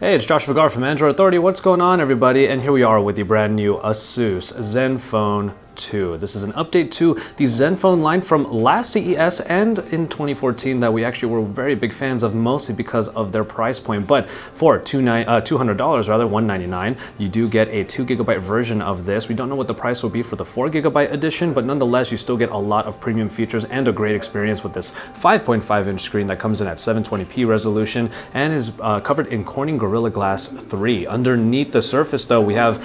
Hey, it's Josh Vigar from Android Authority. What's going on, everybody? And here we are with the brand new ASUS Zenfone 2. This is an update to the Zenfone line from last CES and in 2014 that we actually were very big fans of, mostly because of their price point. But for $200, rather $199, you do get a 2GB version of this. We don't know what the price will be for the 4GB edition, but nonetheless, you still get a lot of premium features and a great experience with this 5.5-inch screen that comes in at 720p resolution and is covered in Corning Gorilla Glass 3. Underneath the surface, though, we have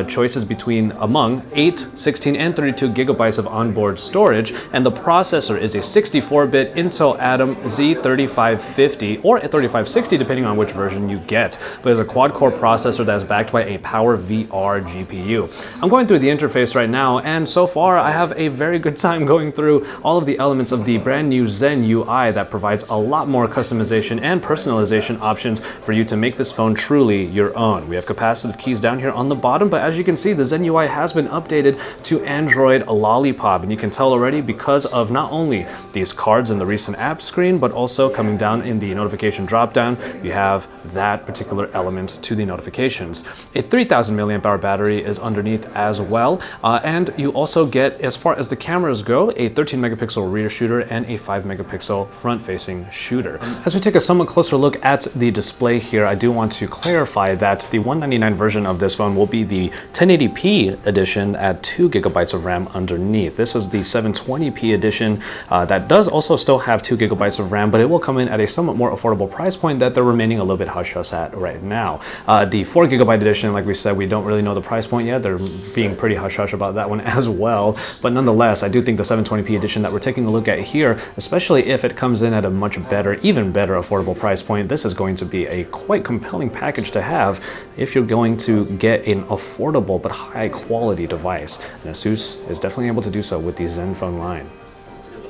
choices among 8, 16, and 32 gigabytes of onboard storage, and the processor is a 64-bit Intel Atom Z3550 or a 3560 depending on which version you get, but it's a quad-core processor that is backed by a Power VR GPU. I'm going through the interface right now, and so far I have a very good time going through all of the elements of the brand new Zen UI that provides a lot more customization and personalization options for you to make this phone truly your own. We have capacitive keys down here on the bottom, but as you can see, the Zen UI has been updated to Android Lollipop, and you can tell already because of not only these cards in the recent app screen, but also coming down in the notification dropdown, you have that particular element to the notifications. A 3000 milliamp hour battery is underneath as well, and you also get, as far as the cameras go, a 13 megapixel rear shooter and a 5 megapixel front-facing shooter. As we take a somewhat closer look at the display here, I do want to clarify that the $199 version of this phone will be the 1080p edition at 2 gigabytes of RAM underneath. This is the 720p edition that does also still have 2 gigabytes of RAM, but it will come in at a somewhat more affordable price point that they're remaining a little bit hush-hush at right now. The 4 gigabyte edition, like we said, we don't really know the price point yet. They're being pretty hush-hush about that one as well, but nonetheless, I do think the 720p edition that we're taking a look at here, especially if it comes in at a much better, even better affordable price point, this is going to be a quite compelling package to have if you're going to get an affordable but high quality device. And ASUS is definitely able to do so with the Zenfone line.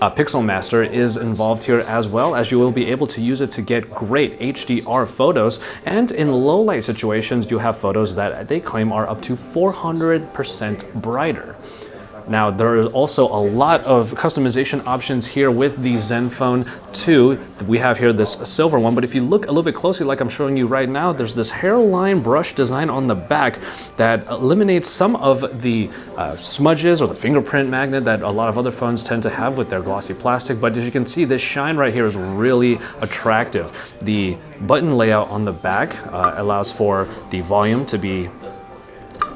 Pixelmaster is involved here, as well as you will be able to use it to get great HDR photos, and in low light situations you have photos that they claim are up to 400% brighter. Now, there is also a lot of customization options here with the Zenfone 2. We have here this silver one, but if you look a little bit closely, like I'm showing you right now, there's this hairline brush design on the back that eliminates some of the smudges or the fingerprint magnet that a lot of other phones tend to have with their glossy plastic. But as you can see, this shine right here is really attractive. The button layout on the back allows for the volume to be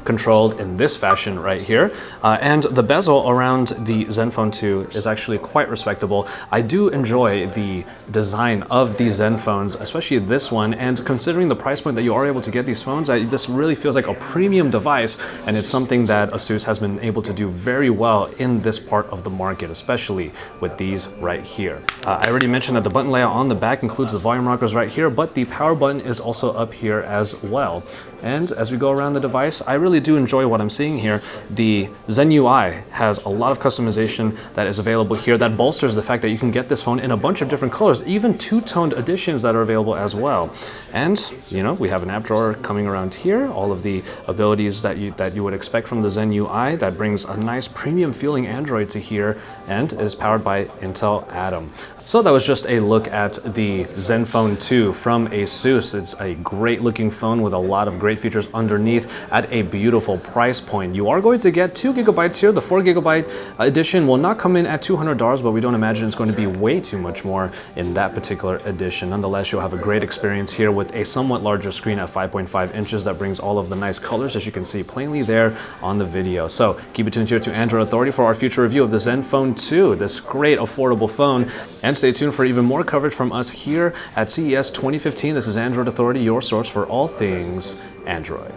controlled in this fashion right here, and the bezel around the Zenfone 2 is actually quite respectable. I do enjoy the design of these Zenfones, especially this one, and considering the price point that you are able to get these phones, this really feels like a premium device, and it's something that ASUS has been able to do very well in this part of the market, especially with these right here. I already mentioned that the button layout on the back includes the volume rockers right here, but the power button is also up here as well. And as we go around the device, I really do enjoy what I'm seeing here. The Zen UI has a lot of customization that is available here that bolsters the fact that you can get this phone in a bunch of different colors, even two-toned editions that are available as well. And, you know, we have an app drawer coming around here, all of the abilities that you would expect from the Zen UI that brings a nice premium feeling Android to here, and is powered by Intel Atom. So that was just a look at the Zenfone 2 from ASUS. It's a great looking phone with a lot of great features underneath at a beautiful price point. You are going to get 2 gigabytes here. The 4 gigabyte edition will not come in at $200, but we don't imagine it's going to be way too much more in that particular edition. Nonetheless, you'll have a great experience here with a somewhat larger screen at 5.5 inches that brings all of the nice colors, as you can see plainly there on the video. So keep it tuned here to Android Authority for our future review of the Zenfone 2, this great affordable phone. And stay tuned for even more coverage from us here at CES 2015. This is Android Authority, your source for all things Android.